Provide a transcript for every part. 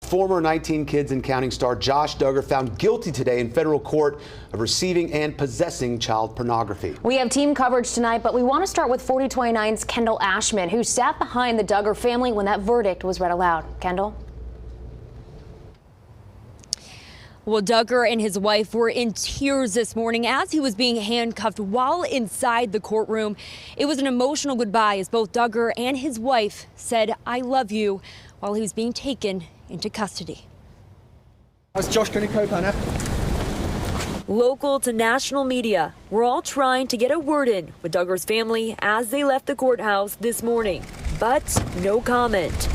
Former 19 Kids and Counting star Josh Duggar found guilty today in federal court of receiving and possessing child pornography. We have team coverage tonight, but we want to start with 4029's Kendall Ashman, who sat behind the Duggar family when that verdict was read aloud. Kendall? Well, Duggar and his wife were in tears this morning as he was being handcuffed while inside the courtroom. It was an emotional goodbye as both Duggar and his wife said, "I love you," while he was being taken into custody. That's Josh co-partner. Local to national media, we're all trying to get a word in with Duggar's family as they left the courthouse this morning, but no comment.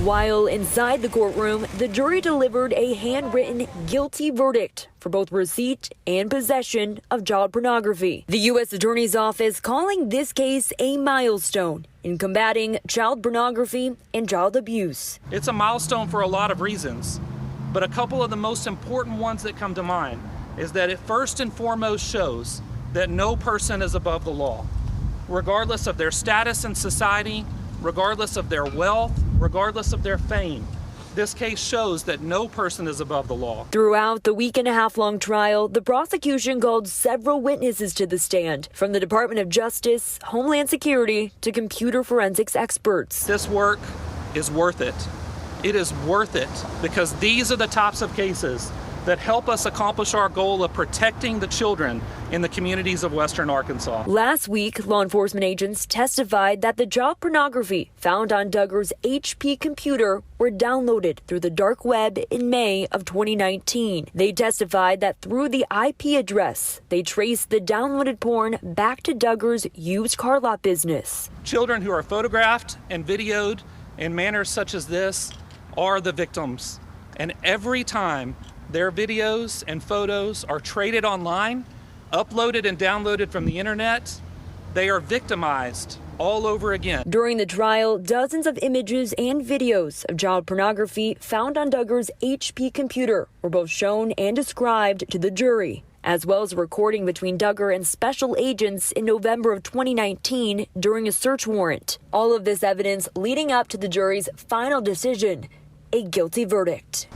While inside the courtroom, the jury delivered a handwritten guilty verdict for both receipt and possession of child pornography. The U.S. Attorney's Office calling this case a milestone in combating child pornography and child abuse. It's a milestone for a lot of reasons, but a couple of the most important ones that come to mind is that it first and foremost shows that no person is above the law, regardless of their status in society, regardless of their wealth, regardless of their fame. This case shows that no person is above the law. Throughout the week-and-a-half-long trial, the prosecution called several witnesses to the stand, from the Department of Justice, Homeland Security, to computer forensics experts. This work is worth it. It is worth it because these are the types of cases that help us accomplish our goal of protecting the children in the communities of Western Arkansas. Last week, law enforcement agents testified that the child pornography found on Duggar's HP computer were downloaded through the dark web in May of 2019. They testified that through the IP address, they traced the downloaded porn back to Duggar's used car lot business. Children who are photographed and videoed in manners such as this are the victims. And every time their videos and photos are traded online, uploaded and downloaded from the internet, they are victimized all over again. During the trial, dozens of images and videos of child pornography found on Duggar's HP computer were both shown and described to the jury, as well as a recording between Duggar and special agents in November of 2019 during a search warrant. All of this evidence leading up to the jury's final decision, a guilty verdict.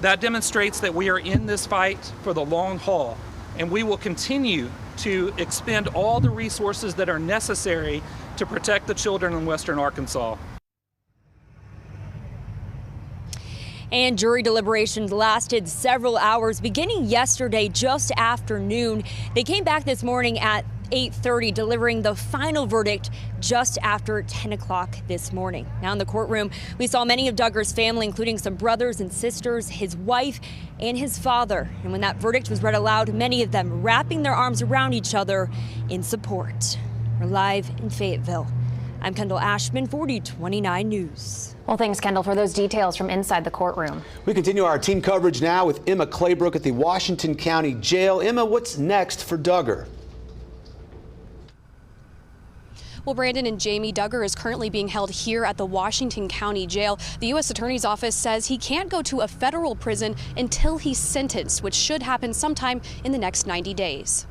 That demonstrates that we are in this fight for the long haul, and we will continue to expend all the resources that are necessary to protect the children in Western Arkansas. And jury deliberations lasted several hours, beginning yesterday just after noon. They came back this morning at 8:30, delivering the final verdict just after 10 o'clock this morning. Now in the courtroom, we saw many of Duggar's family, including some brothers and sisters, his wife, and his father. And when that verdict was read aloud, many of them wrapping their arms around each other in support. We're live in Fayetteville. I'm Kendall Ashman, 4029 News. Well, thanks, Kendall, for those details from inside the courtroom. We continue our team coverage now with Emma Claybrook at the Washington County Jail. Emma, what's next for Duggar? Well, Brandon and Jamie, Duggar is currently being held here at the Washington County Jail. The U.S. Attorney's Office says he can't go to a federal prison until he's sentenced, which should happen sometime in the next 90 days.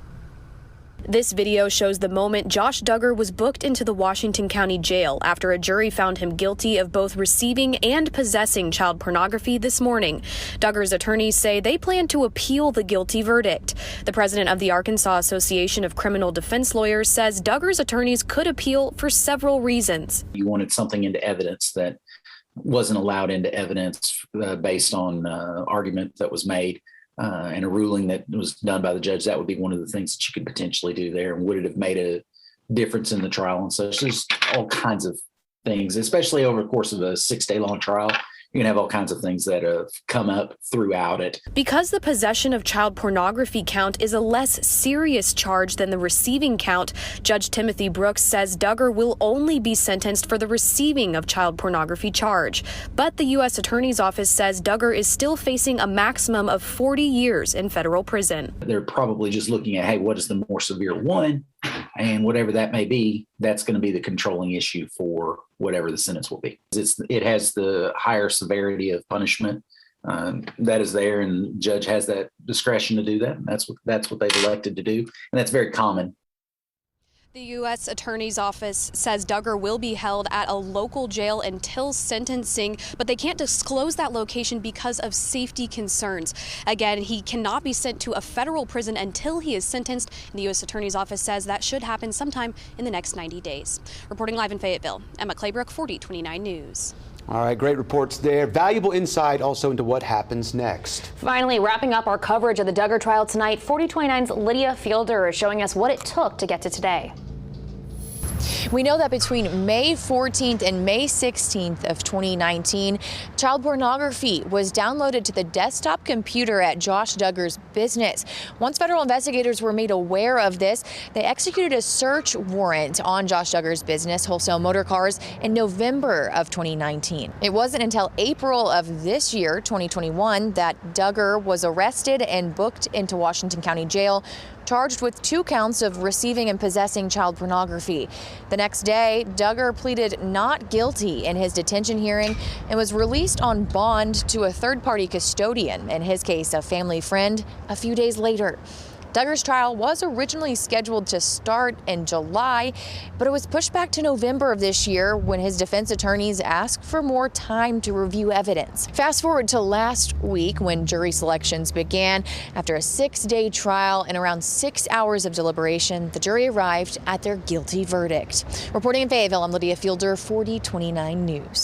This video shows the moment Josh Duggar was booked into the Washington County Jail after a jury found him guilty of both receiving and possessing child pornography this morning. Duggar's attorneys say they plan to appeal the guilty verdict. The president of the Arkansas Association of Criminal Defense Lawyers says Duggar's attorneys could appeal for several reasons. You wanted something into evidence that wasn't allowed into evidence based on argument that was made. And a ruling that was done by the judge, that would be one of the things that you could potentially do there. And would it have made a difference in the trial and such? There's all kinds of things, especially over the course of a 6-day long trial. You can have all kinds of things that have come up throughout it. Because the possession of child pornography count is a less serious charge than the receiving count, Judge Timothy Brooks says Duggar will only be sentenced for the receiving of child pornography charge. But the U.S. Attorney's Office says Duggar is still facing a maximum of 40 years in federal prison. They're probably just looking at, hey, what is the more severe one? And whatever that may be, that's going to be the controlling issue for whatever the sentence will be. It has the higher severity of punishment that is there, and the judge has that discretion to do that. And that's what they've elected to do, and that's very common. The U.S. Attorney's Office says Duggar will be held at a local jail until sentencing, but they can't disclose that location because of safety concerns. Again, he cannot be sent to a federal prison until he is sentenced. And the U.S. Attorney's Office says that should happen sometime in the next 90 days. Reporting live in Fayetteville, Emma Claybrook, 4029 News. All right, great reports there. Valuable insight also into what happens next. Finally, wrapping up our coverage of the Duggar trial tonight, 4029's Lydia Fielder is showing us what it took to get to today. We know that between May 14th and May 16th of 2019, child pornography was downloaded to the desktop computer at Josh Duggar's business. Once federal investigators were made aware of this, they executed a search warrant on Josh Duggar's business, Wholesale Motor Cars, in November of 2019. It wasn't until April of this year, 2021, that Duggar was arrested and booked into Washington County Jail, charged with 2 counts of receiving and possessing child pornography. The next day, Duggar pleaded not guilty in his detention hearing and was released on bond to a third-party custodian, in his case, a family friend, a few days later. Duggar's trial was originally scheduled to start in July, but it was pushed back to November of this year when his defense attorneys asked for more time to review evidence. Fast forward to last week when jury selections began. After a 6-day trial and around 6 hours of deliberation, the jury arrived at their guilty verdict. Reporting in Fayetteville, I'm Lydia Fielder, 4029 News.